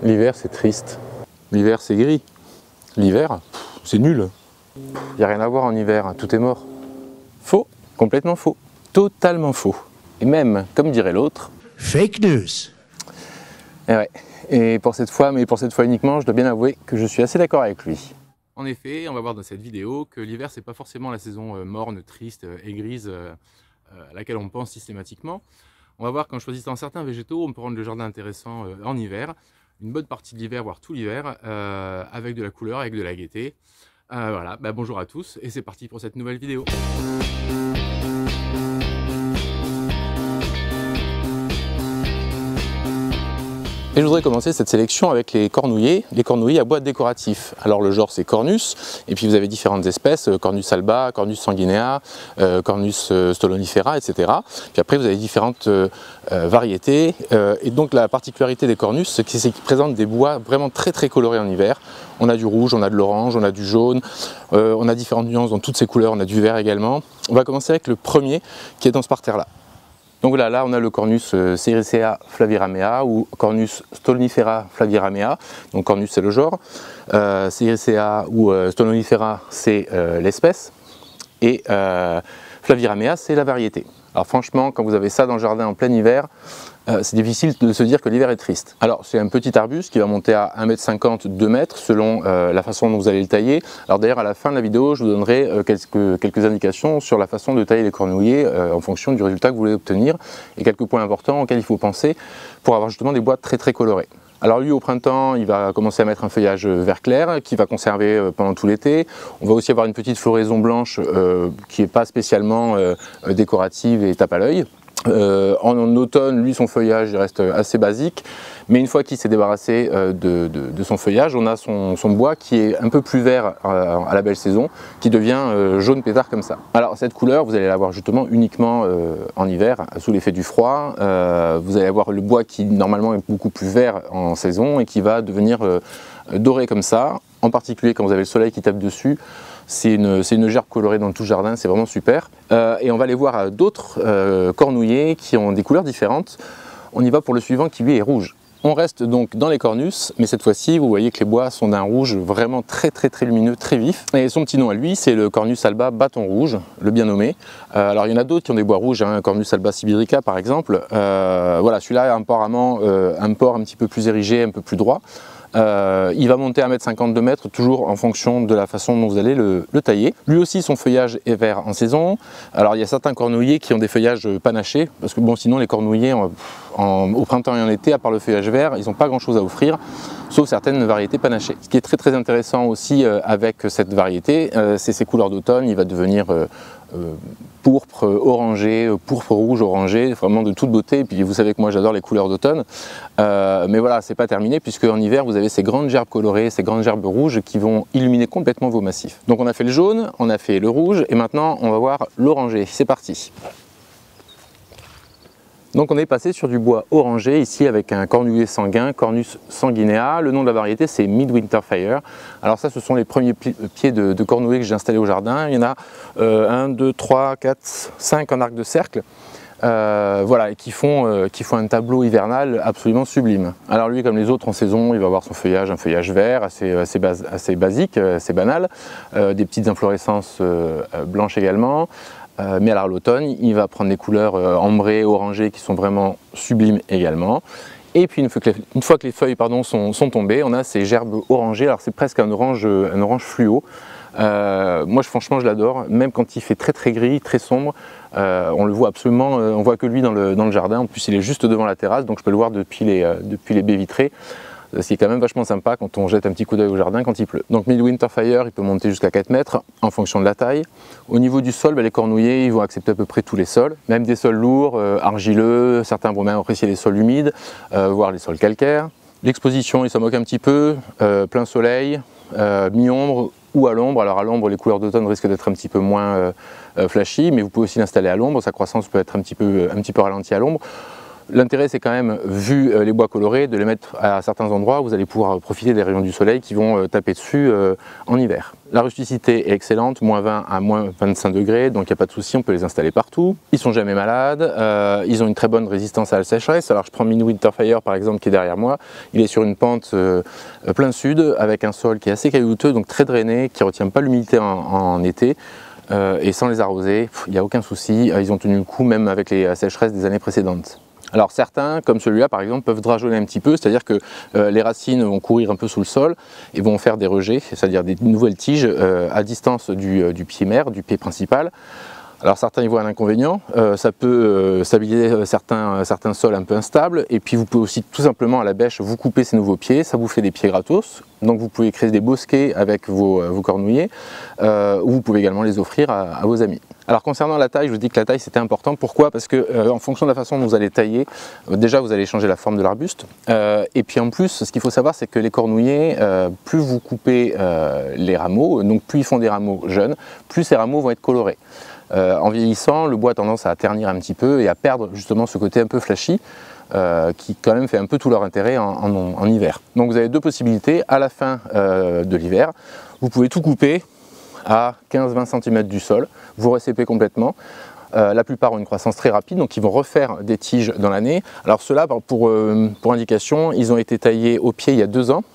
L'hiver, c'est triste. L'hiver, c'est gris. L'hiver, c'est nul. Il n'y a rien à voir en hiver, tout est mort. Faux, complètement faux. Totalement faux. Et même, comme dirait l'autre... Fake news. Et ouais. Et pour cette fois, mais pour cette fois uniquement, je dois bien avouer que je suis assez d'accord avec lui. En effet, on va voir dans cette vidéo que l'hiver, c'est pas forcément la saison morne, triste et grise à laquelle on pense systématiquement. On va voir qu'en choisissant certains végétaux, on peut rendre le jardin intéressant en hiver, une bonne partie de l'hiver, voire tout l'hiver, avec de la couleur, avec de la gaieté. Voilà, bonjour à tous et c'est parti pour cette nouvelle vidéo. Et je voudrais commencer cette sélection avec les cornouillers à bois décoratifs. Alors le genre c'est Cornus, et puis vous avez différentes espèces, Cornus alba, Cornus sanguinea, Cornus stolonifera, etc. Puis après vous avez différentes variétés, et donc la particularité des Cornus, c'est qu'ils présentent des bois vraiment très colorés en hiver. On a du rouge, on a de l'orange, on a du jaune, on a différentes nuances dans toutes ces couleurs, on a du vert également. On va commencer avec le premier qui est dans ce parterre-là. Donc voilà, là on a le Cornus Sericea flaviramea ou Cornus stolonifera flaviramea. Donc Cornus c'est le genre, Sericea ou stolonifera c'est l'espèce, et flaviramea c'est la variété. Alors franchement, quand vous avez ça dans le jardin en plein hiver, c'est difficile de se dire que l'hiver est triste. Alors c'est un petit arbuste qui va monter à 1,50 m, 2 m selon la façon dont vous allez le tailler. Alors d'ailleurs à la fin de la vidéo, je vous donnerai quelques indications sur la façon de tailler les cornouillers en fonction du résultat que vous voulez obtenir, et quelques points importants auxquels il faut penser pour avoir justement des bois très colorés. Alors lui au printemps, il va commencer à mettre un feuillage vert clair qui va conserver pendant tout l'été. On va aussi avoir une petite floraison blanche qui n'est pas spécialement décorative et tape à l'œil. En automne, lui, son feuillage il reste assez basique, mais une fois qu'il s'est débarrassé de son feuillage, on a son bois qui est un peu plus vert à la belle saison, qui devient jaune pétard comme ça. Alors cette couleur, vous allez l'avoir justement uniquement en hiver, sous l'effet du froid. Vous allez avoir le bois qui normalement est beaucoup plus vert en saison et qui va devenir doré comme ça, en particulier quand vous avez le soleil qui tape dessus. C'est une gerbe colorée dans tout le jardin, c'est vraiment super. Et on va aller voir d'autres cornouillers qui ont des couleurs différentes. On y va pour le suivant qui lui est rouge. On reste donc dans les Cornus, mais cette fois-ci vous voyez que les bois sont d'un rouge vraiment très lumineux, très vif. Et son petit nom à lui, c'est le Cornus alba bâton rouge, le bien nommé. Alors il y en a d'autres qui ont des bois rouges, hein, Cornus alba sibirica par exemple. Voilà, celui-là a apparemment un port un petit peu plus érigé, un peu plus droit. Il va monter à 1,50 m, 2 m, toujours en fonction de la façon dont vous allez le tailler. Lui aussi, son feuillage est vert en saison. Alors il y a certains cornouillers qui ont des feuillages panachés, parce que bon, sinon les cornouillers au printemps et en été, à part le feuillage vert, ils n'ont pas grand chose à offrir, sauf certaines variétés panachées. Ce qui est très intéressant aussi avec cette variété, c'est ses couleurs d'automne. Il va devenir pourpre, orangé, pourpre, rouge, orangé, vraiment de toute beauté. Et puis vous savez que moi j'adore les couleurs d'automne, mais voilà, c'est pas terminé, puisque en hiver vous avez ces grandes gerbes colorées, ces grandes gerbes rouges qui vont illuminer complètement vos massifs. Donc on a fait le jaune, on a fait le rouge, et maintenant on va voir l'orangé. C'est parti. Donc on est passé sur du bois orangé ici avec un cornouiller sanguin, Cornus sanguinea. Le nom de la variété c'est Midwinter Fire. Alors ça, ce sont les premiers pieds de cornouiller que j'ai installés au jardin. Il y en a 1, 2, 3, 4, 5 en arc de cercle. Voilà, et qui font un tableau hivernal absolument sublime. Alors lui, comme les autres en saison, il va avoir son feuillage, un feuillage vert assez basique, assez banal, des petites inflorescences blanches également. Mais alors l'automne, il va prendre des couleurs ambrées, orangées qui sont vraiment sublimes également. Et puis une fois que les feuilles sont tombées, on a ces gerbes orangées. Alors c'est presque un orange fluo. Moi franchement je l'adore, même quand il fait très gris, très sombre. On le voit absolument, on voit que lui dans le jardin. En plus il est juste devant la terrasse, donc je peux le voir depuis les baies vitrées. Ce qui est quand même vachement sympa quand on jette un petit coup d'œil au jardin quand il pleut. Donc Midwinter Fire, il peut monter jusqu'à 4 mètres en fonction de la taille. Au niveau du sol, les cornouillers ils vont accepter à peu près tous les sols, même des sols lourds, argileux, certains vont même apprécier les sols humides, voire les sols calcaires. L'exposition, il s'en moque un petit peu, plein soleil, mi-ombre ou à l'ombre. Alors à l'ombre, les couleurs d'automne risquent d'être un petit peu moins flashy, mais vous pouvez aussi l'installer à l'ombre, sa croissance peut être un petit peu ralentie à l'ombre. L'intérêt c'est quand même, vu les bois colorés, de les mettre à certains endroits où vous allez pouvoir profiter des rayons du soleil qui vont taper dessus en hiver. La rusticité est excellente, moins 20 à moins 25 degrés, donc il n'y a pas de souci, on peut les installer partout. Ils sont jamais malades, ils ont une très bonne résistance à la sécheresse. Alors je prends Mini Winterfire par exemple qui est derrière moi, il est sur une pente plein sud avec un sol qui est assez caillouteux, donc très drainé, qui ne retient pas l'humidité en été. Et sans les arroser, il n'y a aucun souci, ils ont tenu le coup même avec les sécheresses des années précédentes. Alors certains, comme celui-là par exemple, peuvent drageonner un petit peu, c'est-à-dire que les racines vont courir un peu sous le sol et vont faire des rejets, c'est-à-dire des nouvelles tiges à distance du pied mère, du pied principal. Alors certains y voient un inconvénient, ça peut stabiliser certains sols un peu instables, et puis vous pouvez aussi tout simplement à la bêche vous couper ces nouveaux pieds, ça vous fait des pieds gratos, donc vous pouvez créer des bosquets avec vos cornouillers, ou vous pouvez également les offrir à vos amis. Alors concernant la taille, je vous dis que la taille c'était important, pourquoi? Parce que en fonction de la façon dont vous allez tailler, déjà vous allez changer la forme de l'arbuste, et puis en plus ce qu'il faut savoir c'est que les cornouillers, plus vous coupez les rameaux, donc plus ils font des rameaux jeunes, plus ces rameaux vont être colorés. En vieillissant, le bois a tendance à ternir un petit peu et à perdre justement ce côté un peu flashy qui quand même fait un peu tout leur intérêt en hiver. Donc vous avez deux possibilités, à la fin de l'hiver, vous pouvez tout couper à 15-20 cm du sol, vous recépez complètement. La plupart ont une croissance très rapide, donc ils vont refaire des tiges dans l'année. Alors ceux-là, pour indication, ils ont été taillés au pied il y a 2 ans.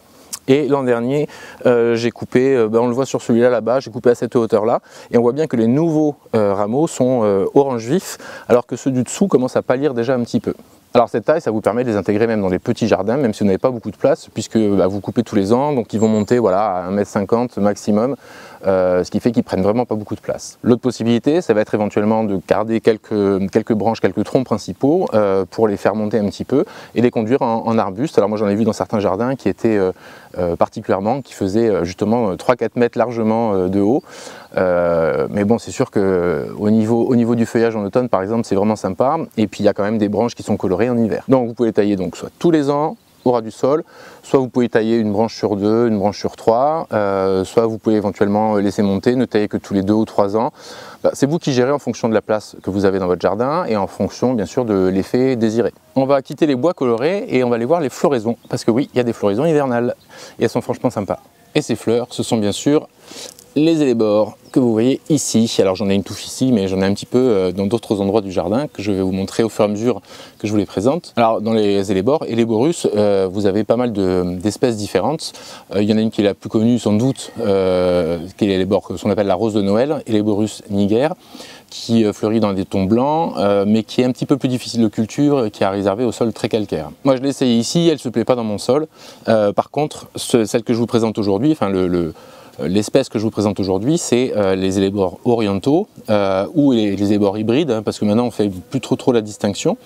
Et l'an dernier, j'ai coupé, on le voit sur celui-là là-bas, j'ai coupé à cette hauteur-là. Et on voit bien que les nouveaux rameaux sont orange vif, alors que ceux du dessous commencent à pâlir déjà un petit peu. Alors cette taille, ça vous permet de les intégrer même dans des petits jardins, même si vous n'avez pas beaucoup de place, puisque vous coupez tous les ans, donc ils vont monter voilà, à 1,50 m maximum, ce qui fait qu'ils prennent vraiment pas beaucoup de place. L'autre possibilité, ça va être éventuellement de garder quelques branches, quelques troncs principaux pour les faire monter un petit peu et les conduire en arbuste. Alors moi j'en ai vu dans certains jardins qui étaient particulièrement, qui faisaient justement 3-4 mètres largement de haut. Mais bon, c'est sûr qu'au niveau du feuillage en automne par exemple, c'est vraiment sympa. Et puis il y a quand même des branches qui sont colorées en hiver. Donc vous pouvez les tailler donc soit tous les ans au ras du sol, soit vous pouvez tailler une branche sur 2, une branche sur 3, soit vous pouvez éventuellement laisser monter, ne tailler que tous les 2 ou 3 ans. C'est vous qui gérez en fonction de la place que vous avez dans votre jardin et en fonction bien sûr de l'effet désiré. On va quitter les bois colorés et on va aller voir les floraisons, parce que oui, il y a des floraisons hivernales et elles sont franchement sympas. Et ces fleurs, ce sont bien sûr les hellebores que vous voyez ici. Alors j'en ai une touffe ici, mais j'en ai un petit peu dans d'autres endroits du jardin que je vais vous montrer au fur et à mesure que je vous les présente. Alors dans les hellebores, Helleborus, vous avez pas mal d'espèces différentes. Il y en a une qui est la plus connue sans doute, qui est l'hellebore, qu'on appelle la rose de Noël, Helleborus niger, qui fleurit dans des tons blancs, mais qui est un petit peu plus difficile de culture, qui est réservé au sol très calcaire. Moi je l'ai essayé ici, elle ne se plaît pas dans mon sol. Par contre, celle que je vous présente aujourd'hui, enfin l'espèce que je vous présente aujourd'hui, c'est les hellebores orientaux ou les hellebores hybrides, hein, parce que maintenant on fait plus trop la distinction,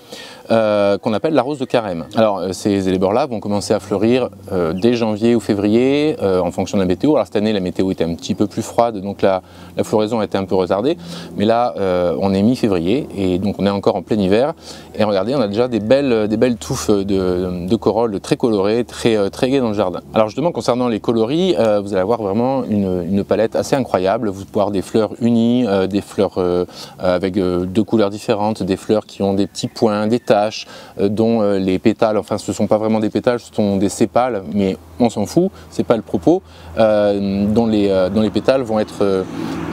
qu'on appelle la rose de carême. Alors ces hellebores-là vont commencer à fleurir dès janvier ou février en fonction de la météo. Alors cette année la météo était un petit peu plus froide, donc la floraison a été un peu retardée, mais là on est mi-février et donc on est encore en plein hiver. Et regardez, on a déjà des belles touffes de corolles très colorées, très gaies dans le jardin. Alors justement concernant les coloris, vous allez avoir vraiment une palette assez incroyable. Vous pouvez avoir des fleurs unies, des fleurs avec 2 couleurs différentes, des fleurs qui ont des petits points, des taches, dont les pétales, enfin ce ne sont pas vraiment des pétales, ce sont des sépales, mais on s'en fout, c'est pas le propos, dont les pétales vont être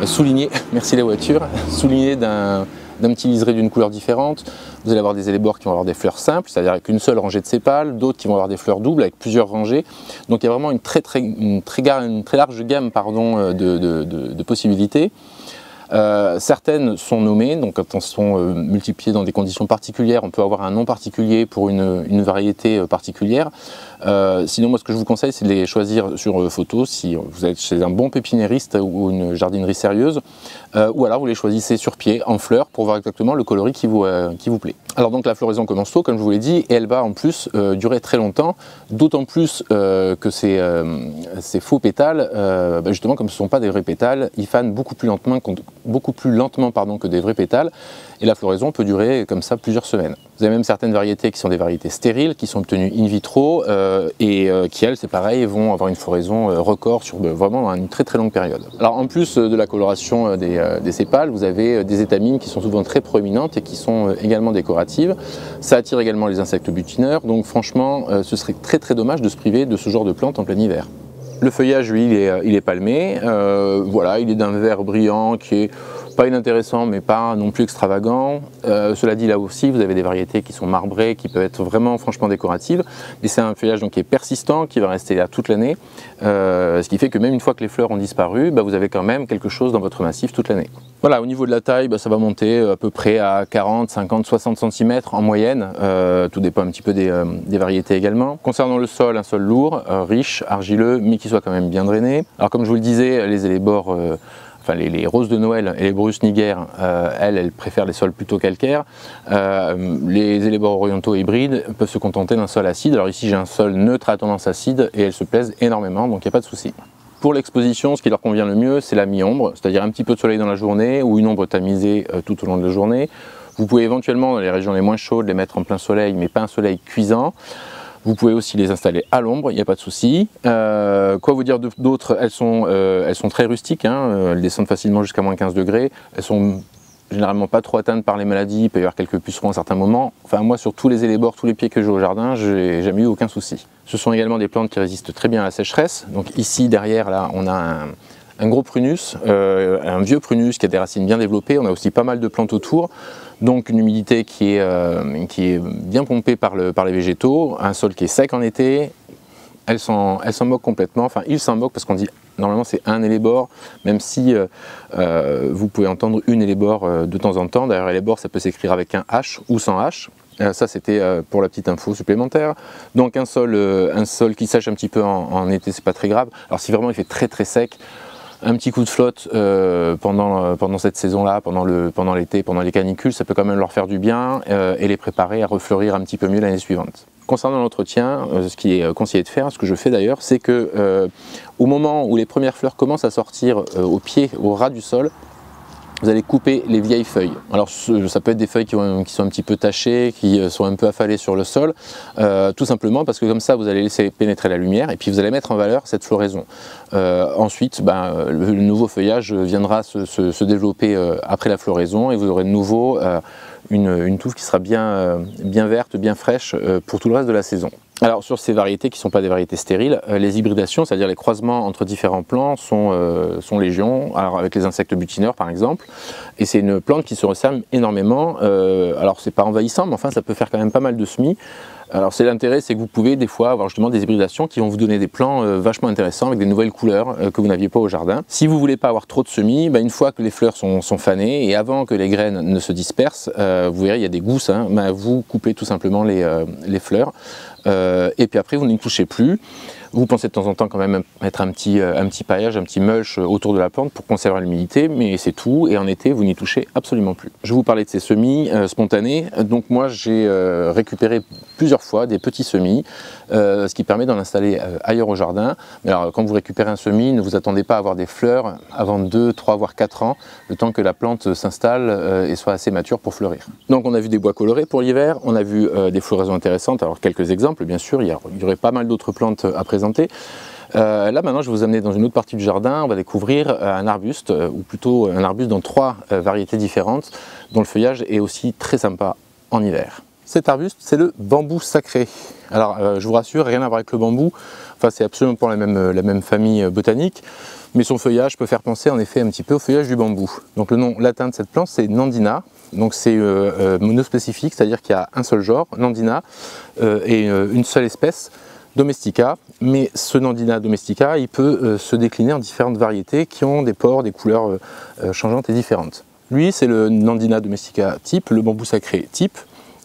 soulignés, merci la voiture, soulignés d'un petit liseré d'une couleur différente. Vous allez avoir des hellebores qui vont avoir des fleurs simples, c'est-à-dire avec une seule rangée de sépales, d'autres qui vont avoir des fleurs doubles avec plusieurs rangées. Donc il y a vraiment une très large gamme de possibilités. Certaines sont nommées, donc quand elles sont multipliées dans des conditions particulières, on peut avoir un nom particulier pour une variété particulière. Sinon, moi ce que je vous conseille, c'est de les choisir sur photo si vous êtes chez un bon pépiniériste ou une jardinerie sérieuse, ou alors vous les choisissez sur pied, en fleurs, pour voir exactement le coloris qui vous plaît. Alors donc la floraison commence tôt, comme je vous l'ai dit, et elle va en plus durer très longtemps, d'autant plus que ces faux pétales, justement comme ce ne sont pas des vrais pétales, ils fanent beaucoup plus lentement que des vrais pétales, et la floraison peut durer comme ça plusieurs semaines. Vous avez même certaines variétés qui sont des variétés stériles, qui sont obtenues in vitro et qui, elles, c'est pareil, vont avoir une floraison record sur vraiment une très très longue période. Alors en plus de la coloration des sépales, vous avez des étamines qui sont souvent très proéminentes et qui sont également décoratives. Ça attire également les insectes butineurs, donc franchement, ce serait très très dommage de se priver de ce genre de plantes en plein hiver. Le feuillage, lui, il est palmé, voilà, il est d'un vert brillant qui est pas inintéressant mais pas non plus extravagant. Cela dit, là aussi vous avez des variétés qui sont marbrées, qui peuvent être vraiment franchement décoratives, et c'est un feuillage donc qui est persistant, qui va rester là toute l'année, ce qui fait que même une fois que les fleurs ont disparu, vous avez quand même quelque chose dans votre massif toute l'année. Voilà, au niveau de la taille, ça va monter à peu près à 40, 50, 60 cm en moyenne, tout dépend un petit peu des variétés également. Concernant le sol, un sol lourd, riche, argileux, mais qui soit quand même bien drainé. Alors comme je vous le disais, les élébores, les roses de Noël et les Borus niger, elles préfèrent les sols plutôt calcaires. Les élébores orientaux hybrides peuvent se contenter d'un sol acide. Alors ici j'ai un sol neutre à tendance acide et elles se plaisent énormément, donc il n'y a pas de souci. Pour l'exposition, ce qui leur convient le mieux, c'est la mi-ombre, c'est-à-dire un petit peu de soleil dans la journée ou une ombre tamisée tout au long de la journée. Vous pouvez éventuellement, dans les régions les moins chaudes, les mettre en plein soleil, mais pas un soleil cuisant. Vous pouvez aussi les installer à l'ombre, il n'y a pas de souci. Quoi vous dire d'autre? Elles sont très rustiques, hein, elles descendent facilement jusqu'à moins 15 degrés. Elles sont généralement pas trop atteintes par les maladies, il peut y avoir quelques pucerons à certains moments. Enfin moi sur tous les élébores, tous les pieds que j'ai au jardin, j'ai jamais eu aucun souci. Ce sont également des plantes qui résistent très bien à la sécheresse. Donc ici derrière là on a un gros prunus, un vieux prunus qui a des racines bien développées. On a aussi pas mal de plantes autour. Donc une humidité qui est bien pompée par les végétaux, un sol qui est sec en été. Elles s'en moquent complètement, enfin ils s'en moquent parce qu'on dit normalement c'est un élébore, même si vous pouvez entendre une élébore de temps en temps. D'ailleurs élébore ça peut s'écrire avec un H ou sans H. Ça c'était pour la petite info supplémentaire. Donc un sol qui sèche un petit peu en été, c'est pas très grave. Alors si vraiment il fait très très sec, un petit coup de flotte pendant cette saison-là, pendant l'été, pendant les canicules, ça peut quand même leur faire du bien et les préparer à refleurir un petit peu mieux l'année suivante. Concernant l'entretien, ce qui est conseillé de faire, ce que je fais d'ailleurs, c'est que au moment où les premières fleurs commencent à sortir au pied, au ras du sol, vous allez couper les vieilles feuilles. Alors ça peut être des feuilles qui sont un petit peu tachées, qui sont un peu affalées sur le sol, tout simplement parce que comme ça vous allez laisser pénétrer la lumière et puis vous allez mettre en valeur cette floraison. Ensuite le nouveau feuillage viendra se développer après la floraison et vous aurez de nouveau une touffe qui sera bien verte, bien fraîche pour tout le reste de la saison. Alors sur ces variétés qui ne sont pas des variétés stériles, les hybridations, c'est-à-dire les croisements entre différents plants sont légion, alors avec les insectes butineurs par exemple, et c'est une plante qui se resserre énormément, alors c'est pas envahissant mais enfin ça peut faire quand même pas mal de semis. Alors c'est l'intérêt, c'est que vous pouvez des fois avoir justement des hybridations qui vont vous donner des plants vachement intéressants avec des nouvelles couleurs que vous n'aviez pas au jardin. Si vous voulez pas avoir trop de semis, une fois que les fleurs sont fanées et avant que les graines ne se dispersent, vous verrez il y a des gousses, hein, vous coupez tout simplement les fleurs et puis après vous n'y touchez plus. Vous pensez de temps en temps quand même mettre un petit paillage, un petit mulch autour de la plante pour conserver l'humidité, mais c'est tout, et en été vous n'y touchez absolument plus. Je vais vous parler de ces semis spontanés, donc moi j'ai récupéré plusieurs fois des petits semis, ce qui permet d'en installer ailleurs au jardin. Mais alors quand vous récupérez un semis, ne vous attendez pas à avoir des fleurs avant 2, 3 voire 4 ans, le temps que la plante s'installe et soit assez mature pour fleurir. Donc on a vu des bois colorés pour l'hiver, on a vu des floraisons intéressantes, alors quelques exemples bien sûr, il y aurait pas mal d'autres plantes à présenter. Là maintenant je vais vous amener dans une autre partie du jardin, on va découvrir un arbuste, ou plutôt un arbuste dans 3 variétés différentes, dont le feuillage est aussi très sympa en hiver. Cet arbuste c'est le bambou sacré. Alors je vous rassure, rien à voir avec le bambou, enfin c'est absolument pas la même famille botanique, mais son feuillage peut faire penser en effet un petit peu au feuillage du bambou. Donc le nom latin de cette plante c'est Nandina, donc c'est monospécifique, c'est-à-dire qu'il y a un seul genre, Nandina, et une seule espèce, Domestica, mais ce Nandina domestica, il peut se décliner en différentes variétés qui ont des pores, des couleurs changeantes et différentes. Lui, c'est le Nandina domestica type, le bambou sacré type.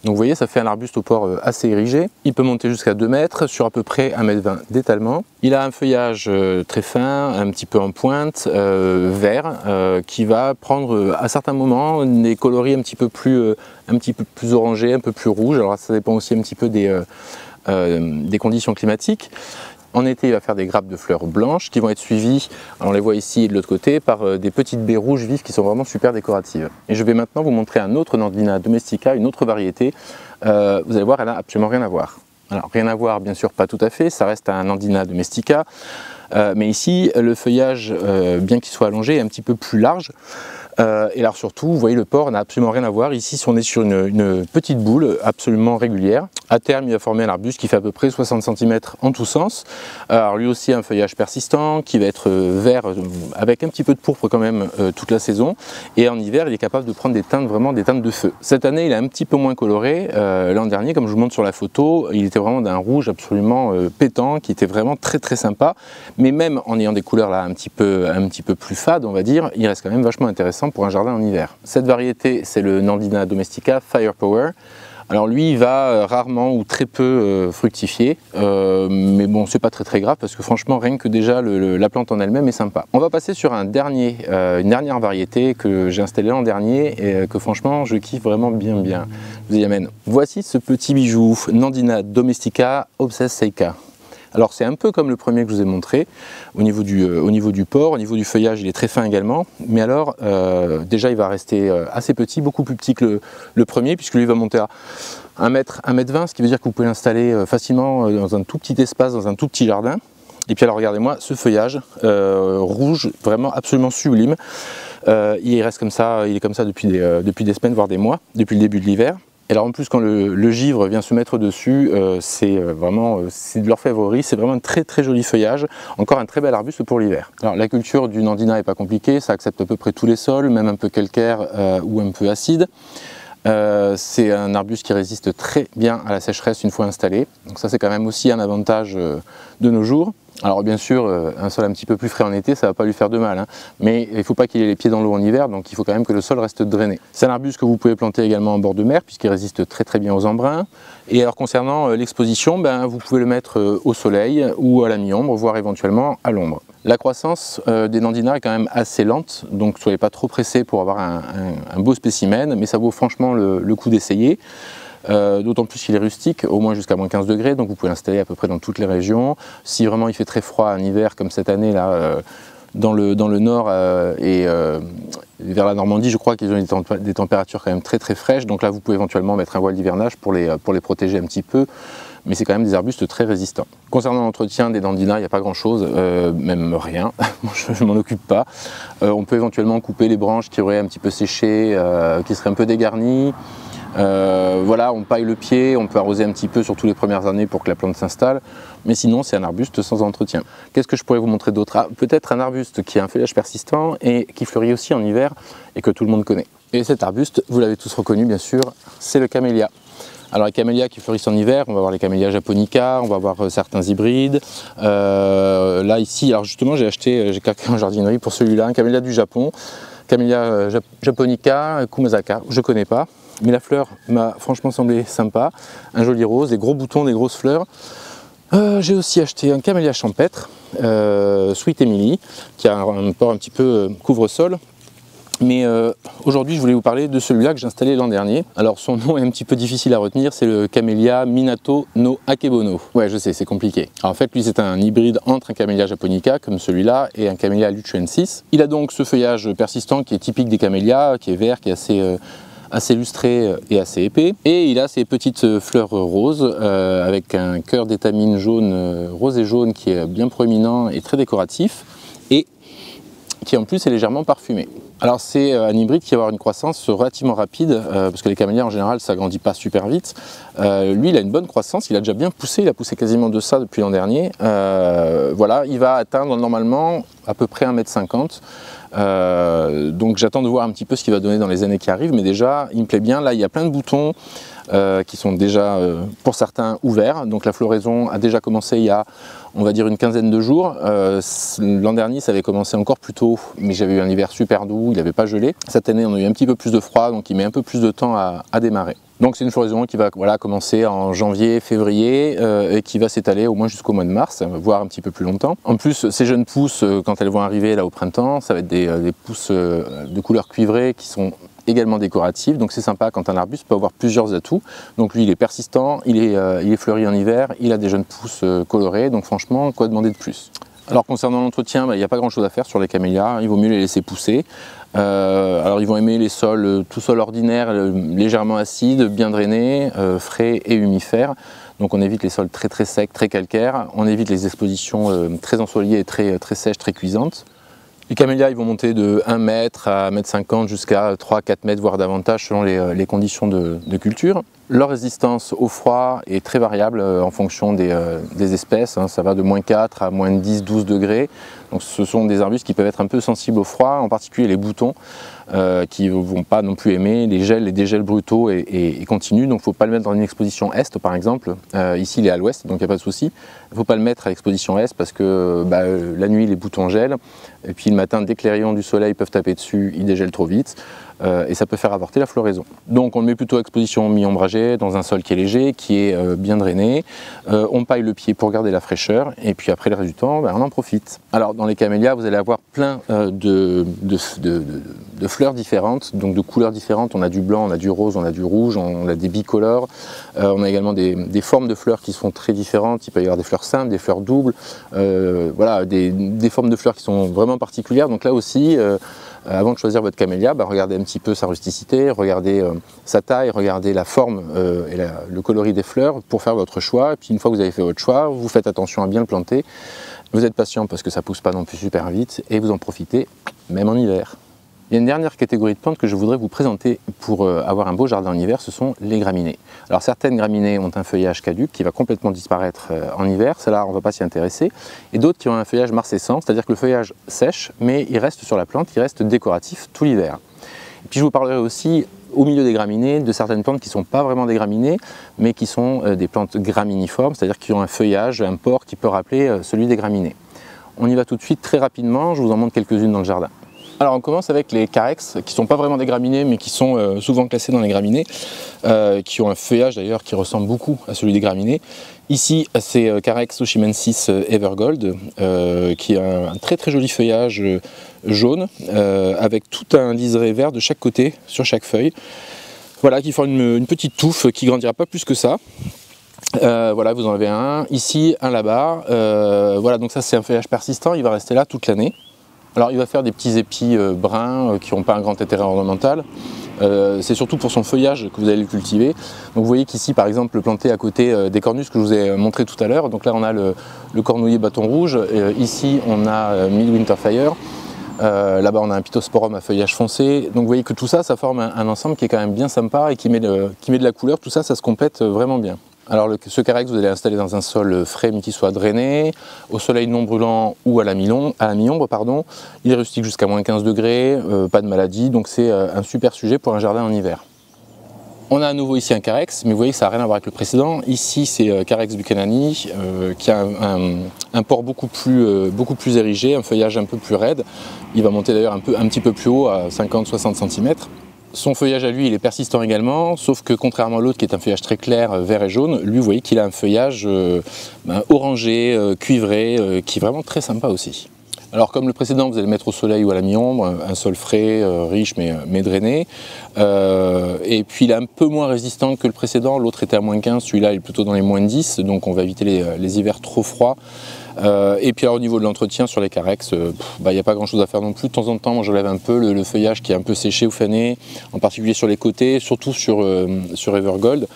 Donc vous voyez, ça fait un arbuste au port assez érigé. Il peut monter jusqu'à 2 mètres, sur à peu près 1,20 m d'étalement. Il a un feuillage très fin, un petit peu en pointe, vert, qui va prendre à certains moments des coloris un petit peu plus orangés, un peu plus rouges. Alors ça dépend aussi un petit peu des conditions climatiques. En été, il va faire des grappes de fleurs blanches qui vont être suivies, on les voit ici et de l'autre côté, par des petites baies rouges vives qui sont vraiment super décoratives. Et je vais maintenant vous montrer un autre Nandina domestica, une autre variété vous allez voir, elle n'a absolument rien à voir. Alors rien à voir, bien sûr, pas tout à fait, ça reste un Nandina domestica, mais ici, le feuillage, bien qu'il soit allongé, est un petit peu plus large. Et alors surtout, vous voyez, le port n'a absolument rien à voir. Ici, on est sur une petite boule absolument régulière. À terme, il va former un arbuste qui fait à peu près 60 cm en tous sens. Alors lui aussi, un feuillage persistant qui va être vert avec un petit peu de pourpre quand même toute la saison. Et en hiver, il est capable de prendre des teintes, vraiment des teintes de feu. Cette année, il est un petit peu moins coloré. L'an dernier, comme je vous montre sur la photo, il était vraiment d'un rouge absolument pétant, qui était vraiment très très sympa. Mais même en ayant des couleurs là un petit peu plus fades, on va dire, il reste quand même vachement intéressant pour un jardin en hiver. Cette variété, c'est le Nandina domestica Firepower. Alors lui, il va rarement ou très peu fructifier, mais bon, c'est pas très grave parce que franchement, rien que déjà la plante en elle-même est sympa. On va passer sur une dernière variété que j'ai installée l'an dernier et que franchement, je kiffe vraiment bien. Je vous y amène. Voici ce petit bijou, Nandina domestica Obsess Seika. Alors c'est un peu comme le premier que je vous ai montré, au niveau du port, au niveau du feuillage il est très fin également, mais alors déjà il va rester assez petit, beaucoup plus petit que le premier, puisque lui il va monter à 1 m, 1,20 m, ce qui veut dire que vous pouvez l'installer facilement dans un tout petit espace, dans un tout petit jardin. Et puis alors regardez-moi ce feuillage rouge, vraiment absolument sublime, il reste comme ça, il est comme ça depuis des semaines, voire des mois, depuis le début de l'hiver. Et alors en plus quand le givre vient se mettre dessus, c'est de leur favori, c'est vraiment un très joli feuillage, encore un très bel arbuste pour l'hiver. Alors la culture du Nandina n'est pas compliquée, ça accepte à peu près tous les sols, même un peu calcaire ou un peu acide. C'est un arbuste qui résiste très bien à la sécheresse une fois installé, donc ça c'est quand même aussi un avantage de nos jours. Alors bien sûr, un sol un petit peu plus frais en été, ça ne va pas lui faire de mal, hein. Mais il ne faut pas qu'il ait les pieds dans l'eau en hiver, donc il faut quand même que le sol reste drainé. C'est un arbuste que vous pouvez planter également en bord de mer, puisqu'il résiste très bien aux embruns. Et alors concernant l'exposition, vous pouvez le mettre au soleil ou à la mi-ombre, voire éventuellement à l'ombre. La croissance des Nandina est quand même assez lente, donc soyez pas trop pressés pour avoir un beau spécimen, mais ça vaut franchement le coup d'essayer. D'autant plus qu'il est rustique, au moins jusqu'à moins 15 degrés, donc vous pouvez l'installer à peu près dans toutes les régions. Si vraiment il fait très froid en hiver, comme cette année là, dans le nord et vers la Normandie, je crois qu'ils ont des températures quand même très fraîches, donc là vous pouvez éventuellement mettre un voile d'hivernage pour les protéger un petit peu, mais c'est quand même des arbustes très résistants. Concernant l'entretien des Nandina, il n'y a pas grand chose, même rien, je ne m'en occupe pas. On peut éventuellement couper les branches qui auraient un petit peu séché, qui seraient un peu dégarnies. Voilà, on paille le pied, on peut arroser un petit peu surtout les premières années pour que la plante s'installe, mais sinon c'est un arbuste sans entretien. Qu'est-ce que je pourrais vous montrer d'autre? Peut-être un arbuste qui a un feuillage persistant et qui fleurit aussi en hiver et que tout le monde connaît. Et cet arbuste, vous l'avez tous reconnu bien sûr, c'est le camélia. Alors les camélias qui fleurissent en hiver, on va voir les camélias japonica, on va voir certains hybrides. Là ici, alors justement j'ai claqué en jardinerie pour celui-là, un camélia du Japon, camélia japonica, Kumasaka, je ne connais pas. Mais la fleur m'a franchement semblé sympa, un joli rose, des gros boutons, des grosses fleurs. J'ai aussi acheté un camélia champêtre, Sweet Emily, qui a un port un petit peu couvre-sol. Mais aujourd'hui je voulais vous parler de celui-là que j'ai installé l'an dernier. Alors son nom est un petit peu difficile à retenir, c'est le camélia Minato no Akebono. Ouais, je sais, c'est compliqué. Alors, en fait lui c'est un hybride entre un camélia japonica comme celui-là et un camélia luchuensis. Il a donc ce feuillage persistant qui est typique des camélias, qui est vert, qui est assez lustré et assez épais, et il a ces petites fleurs roses avec un cœur d'étamine jaune, rose et jaune qui est bien proéminent et très décoratif, et qui en plus est légèrement parfumé. Alors c'est un hybride qui va avoir une croissance relativement rapide, parce que les camélias en général ça grandit pas super vite. Lui il a une bonne croissance, il a déjà bien poussé, il a poussé quasiment de ça depuis l'an dernier. Voilà, il va atteindre normalement à peu près 1,50 m. Donc j'attends de voir un petit peu ce qu'il va donner dans les années qui arrivent, mais déjà il me plaît bien. Là il y a plein de boutons qui sont déjà pour certains ouverts, donc la floraison a déjà commencé il y a on va dire une quinzaine de jours. L'an dernier ça avait commencé encore plus tôt, mais j'avais eu un hiver super doux, il n'avait pas gelé. Cette année on a eu un petit peu plus de froid, donc il met un peu plus de temps à démarrer. Donc c'est une floraison qui va commencer en janvier, février et qui va s'étaler au moins jusqu'au mois de mars, voire un petit peu plus longtemps. En plus ces jeunes pousses, quand elles vont arriver là au printemps, ça va être des pousses de couleur cuivrée qui sont également décoratives, donc c'est sympa quand un arbuste peut avoir plusieurs atouts. Donc lui il est persistant, il est fleuri en hiver, il a des jeunes pousses colorées, donc franchement quoi demander de plus. Alors concernant l'entretien, il n'y a pas grand chose à faire sur les camélias, il vaut mieux les laisser pousser. Alors ils vont aimer les sols, tout sol ordinaire, légèrement acides, bien drainés, frais et humifères. Donc on évite les sols très très secs, très calcaires, on évite les expositions très ensoleillées et très sèches, très cuisantes. Les camélias ils vont monter de 1 mètre à 1,50 m jusqu'à 3-4 mètres voire davantage selon les conditions de culture. Leur résistance au froid est très variable en fonction des espèces, ça va de -4 à -10-12 degrés. Donc ce sont des arbustes qui peuvent être un peu sensibles au froid, en particulier les boutons qui ne vont pas non plus aimer les gels, les dégels brutaux et continus. Donc il ne faut pas le mettre dans une exposition est par exemple. Ici il est à l'ouest donc il n'y a pas de souci. Il ne faut pas le mettre à l'exposition est parce que la nuit les boutons gèlent et puis le matin dès que les rayons du soleil peuvent taper dessus, ils dégèlent trop vite. Et ça peut faire avorter la floraison. Donc on le met plutôt à exposition mi-ombragée, dans un sol qui est léger, qui est bien drainé. On paille le pied pour garder la fraîcheur, et puis après le reste du temps, on en profite. Alors dans les camélias, vous allez avoir plein de fleurs différentes, donc de couleurs différentes. On a du blanc, on a du rose, on a du rouge, on a des bicolores. On a également des formes de fleurs qui sont très différentes. Il peut y avoir des fleurs simples, des fleurs doubles, voilà, des formes de fleurs qui sont vraiment particulières. Donc là aussi, avant de choisir votre camélia, regardez un petit peu sa rusticité, regardez sa taille, regardez la forme et le coloris des fleurs pour faire votre choix. Et puis une fois que vous avez fait votre choix, vous faites attention à bien le planter. Vous êtes patient parce que ça ne pousse pas non plus super vite et vous en profitez même en hiver. Il y a une dernière catégorie de plantes que je voudrais vous présenter pour avoir un beau jardin en hiver, ce sont les graminées. Alors certaines graminées ont un feuillage caduc qui va complètement disparaître en hiver, celles-là on ne va pas s'y intéresser, et d'autres qui ont un feuillage marcescent, c'est-à-dire que le feuillage sèche, mais il reste sur la plante, il reste décoratif tout l'hiver. Et puis je vous parlerai aussi au milieu des graminées de certaines plantes qui ne sont pas vraiment des graminées, mais qui sont des plantes graminiformes, c'est-à-dire qui ont un feuillage, un port qui peut rappeler celui des graminées. On y va tout de suite très rapidement, je vous en montre quelques-unes dans le jardin. Alors on commence avec les carex, qui ne sont pas vraiment des graminées, mais qui sont souvent classés dans les graminées, qui ont un feuillage d'ailleurs qui ressemble beaucoup à celui des graminées. Ici, c'est Carex oshimensis Evergold, qui a un très joli feuillage jaune, avec tout un liseré vert de chaque côté, sur chaque feuille. Voilà, qui forme une petite touffe qui grandira pas plus que ça. Voilà, vous en avez un ici, un là-bas. Voilà, donc ça c'est un feuillage persistant, il va rester là toute l'année. Alors il va faire des petits épis bruns qui n'ont pas un grand intérêt ornemental. C'est surtout pour son feuillage que vous allez le cultiver. Donc vous voyez qu'ici par exemple planté à côté des cornus que je vous ai montré tout à l'heure. Donc là on a le cornouiller bâton rouge, ici on a Midwinterfire, là-bas on a un Pittosporum à feuillage foncé. Donc vous voyez que tout ça, ça forme un ensemble qui est quand même bien sympa et qui met de la couleur. Tout ça, ça se complète vraiment bien. Alors ce carex vous allez l'installer dans un sol frais mais qui soit drainé, au soleil non brûlant ou à la mi-ombre, pardon. Il est rustique jusqu'à -15 degrés, pas de maladie, donc c'est un super sujet pour un jardin en hiver. On a à nouveau ici un carex, mais vous voyez que ça n'a rien à voir avec le précédent. Ici c'est Carex buchanani, qui a un port beaucoup plus érigé, un feuillage un peu plus raide. Il va monter d'ailleurs un petit peu plus haut, à 50-60 cm. Son feuillage à lui, il est persistant également, sauf que contrairement à l'autre qui est un feuillage très clair, vert et jaune, lui vous voyez qu'il a un feuillage orangé, cuivré, qui est vraiment très sympa aussi. Alors comme le précédent, vous allez le mettre au soleil ou à la mi-ombre, un sol frais, riche mais drainé. Et puis il est un peu moins résistant que le précédent, l'autre était à -15, celui-là il est plutôt dans les -10, donc on va éviter les hivers trop froids. Et puis alors, au niveau de l'entretien sur les carex, il n'y a pas grand chose à faire non plus. De temps en temps, moi, je lève un peu le feuillage qui est un peu séché ou fané, en particulier sur les côtés, surtout sur Evergold.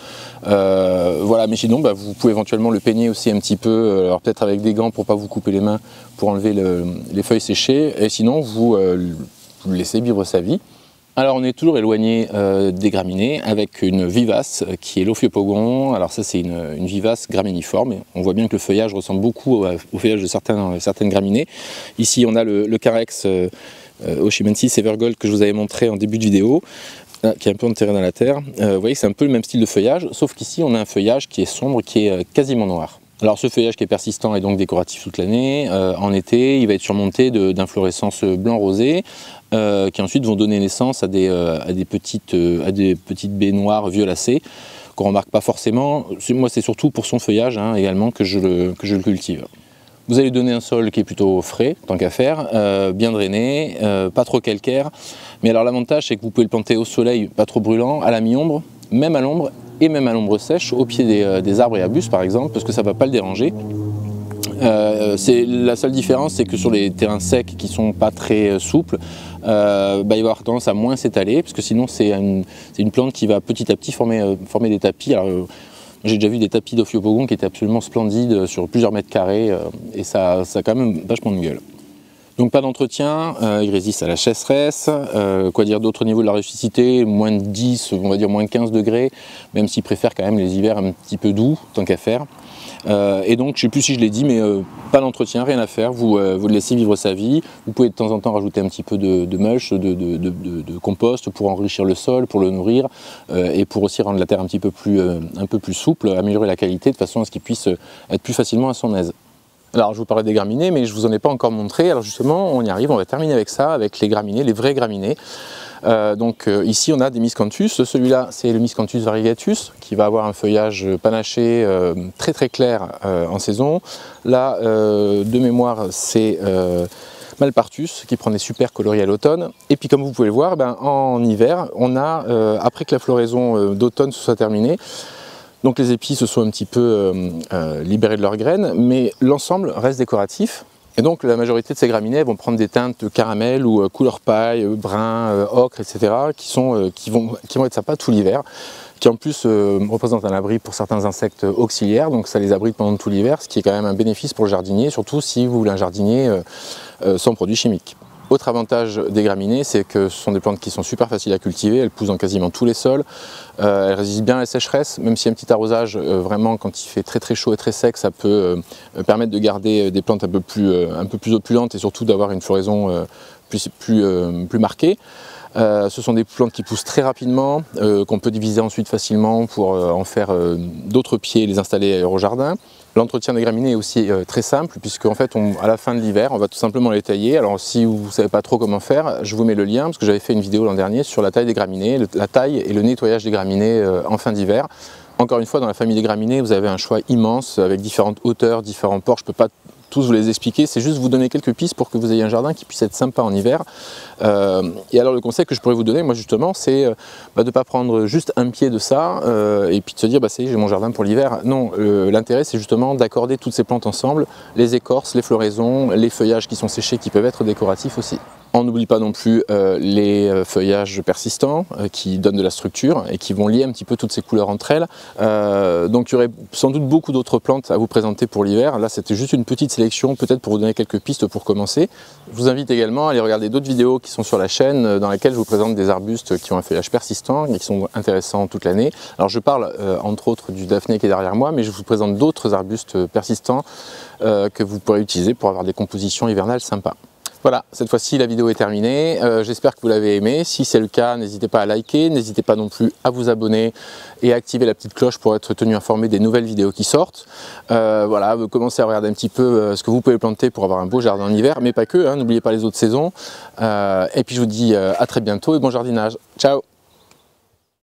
Voilà, mais sinon, vous pouvez éventuellement le peigner aussi un petit peu, alors peut-être avec des gants pour ne pas vous couper les mains, pour enlever les feuilles séchées. Et sinon, vous le laissez vivre sa vie. Alors on est toujours éloigné des graminées avec une vivace qui est l'Ophiopogon. Alors ça c'est une vivace graminiforme. On voit bien que le feuillage ressemble beaucoup au feuillage de certaines graminées. Ici on a le Carex oshimensis Evergold que je vous avais montré en début de vidéo, qui est un peu enterré dans la terre. Vous voyez que c'est un peu le même style de feuillage, sauf qu'ici on a un feuillage qui est sombre, qui est quasiment noir. Alors ce feuillage qui est persistant est donc décoratif toute l'année. En été, il va être surmonté d'inflorescences blanc-rosé qui ensuite vont donner naissance à des petites baies noires violacées qu'on ne remarque pas forcément. Moi c'est surtout pour son feuillage également que je le cultive. Vous allez donner un sol qui est plutôt frais, tant qu'à faire, bien drainé, pas trop calcaire. Mais alors l'avantage c'est que vous pouvez le planter au soleil, pas trop brûlant, à la mi-ombre, même à l'ombre, et même à l'ombre sèche, au pied des arbres et arbustes par exemple, parce que ça ne va pas le déranger. La seule différence, c'est que sur les terrains secs qui ne sont pas très souples, il va y avoir tendance à moins s'étaler, parce que sinon c'est une plante qui va petit à petit former des tapis. J'ai déjà vu des tapis d'Ophiopogon qui étaient absolument splendides sur plusieurs mètres carrés, et ça a quand même vachement de gueule. Donc pas d'entretien, il résiste à la sécheresse, quoi dire d'autre au niveau de la rusticité, moins de 10, on va dire moins de 15 degrés, même s'il préfère quand même les hivers un petit peu doux, tant qu'à faire. Et donc je ne sais plus si je l'ai dit, mais pas d'entretien, rien à faire, vous le laissez vivre sa vie. Vous pouvez de temps en temps rajouter un petit peu de mulch, de compost pour enrichir le sol, pour le nourrir, et pour aussi rendre la terre un peu plus souple, améliorer la qualité de façon à ce qu'il puisse être plus facilement à son aise. Alors je vous parlais des graminées, mais je ne vous en ai pas encore montré. Alors justement, on y arrive, on va terminer avec ça, avec les graminées, les vraies graminées. Ici on a des miscanthus. Celui-là c'est le miscanthus variegatus qui va avoir un feuillage panaché très très clair en saison. Là, de mémoire, c'est Malpartus qui prend des super coloris à l'automne. Et puis comme vous pouvez le voir, en hiver, on a, après que la floraison d'automne se soit terminée, donc les épis se sont un petit peu libérés de leurs graines, mais l'ensemble reste décoratif. Et donc la majorité de ces graminées vont prendre des teintes de caramel ou couleur paille, brun, ocre, etc. qui vont être sympas tout l'hiver, qui en plus représentent un abri pour certains insectes auxiliaires, donc ça les abrite pendant tout l'hiver, ce qui est quand même un bénéfice pour le jardinier, surtout si vous voulez un jardinier sans produits chimiques. Autre avantage des graminées, c'est que ce sont des plantes qui sont super faciles à cultiver, elles poussent dans quasiment tous les sols, elles résistent bien à la sécheresse, même si un petit arrosage, vraiment quand il fait très très chaud et très sec, ça peut permettre de garder des plantes un peu plus opulentes et surtout d'avoir une floraison plus marquée. Ce sont des plantes qui poussent très rapidement, qu'on peut diviser ensuite facilement pour en faire d'autres pieds et les installer au jardin. L'entretien des graminées est aussi très simple, puisque en fait, à la fin de l'hiver, on va tout simplement les tailler. Alors si vous ne savez pas trop comment faire, je vous mets le lien, parce que j'avais fait une vidéo l'an dernier sur la taille des graminées, la taille et le nettoyage des graminées en fin d'hiver. Encore une fois, dans la famille des graminées, vous avez un choix immense, avec différentes hauteurs, différents ports. Je ne peux pas tous vous les expliquer, c'est juste vous donner quelques pistes pour que vous ayez un jardin qui puisse être sympa en hiver. Et alors le conseil que je pourrais vous donner, moi justement, c'est de ne pas prendre juste un pied de ça et puis de se dire, ça y est, j'ai mon jardin pour l'hiver. Non, l'intérêt c'est justement d'accorder toutes ces plantes ensemble, les écorces, les floraisons, les feuillages qui sont séchés, qui peuvent être décoratifs aussi. On n'oublie pas non plus les feuillages persistants qui donnent de la structure et qui vont lier un petit peu toutes ces couleurs entre elles. Donc il y aurait sans doute beaucoup d'autres plantes à vous présenter pour l'hiver. Là c'était juste une petite sélection, peut-être pour vous donner quelques pistes pour commencer. Je vous invite également à aller regarder d'autres vidéos qui sont sur la chaîne dans lesquelles je vous présente des arbustes qui ont un feuillage persistant et qui sont intéressants toute l'année. Alors je parle entre autres du Daphné qui est derrière moi, mais je vous présente d'autres arbustes persistants que vous pourrez utiliser pour avoir des compositions hivernales sympas. Voilà, cette fois-ci la vidéo est terminée, j'espère que vous l'avez aimée. Si c'est le cas, n'hésitez pas à liker, n'hésitez pas non plus à vous abonner et à activer la petite cloche pour être tenu informé des nouvelles vidéos qui sortent. Voilà, commencez à regarder un petit peu ce que vous pouvez planter pour avoir un beau jardin en hiver, mais pas que, hein, n'oubliez pas les autres saisons. Et puis je vous dis à très bientôt et bon jardinage. Ciao!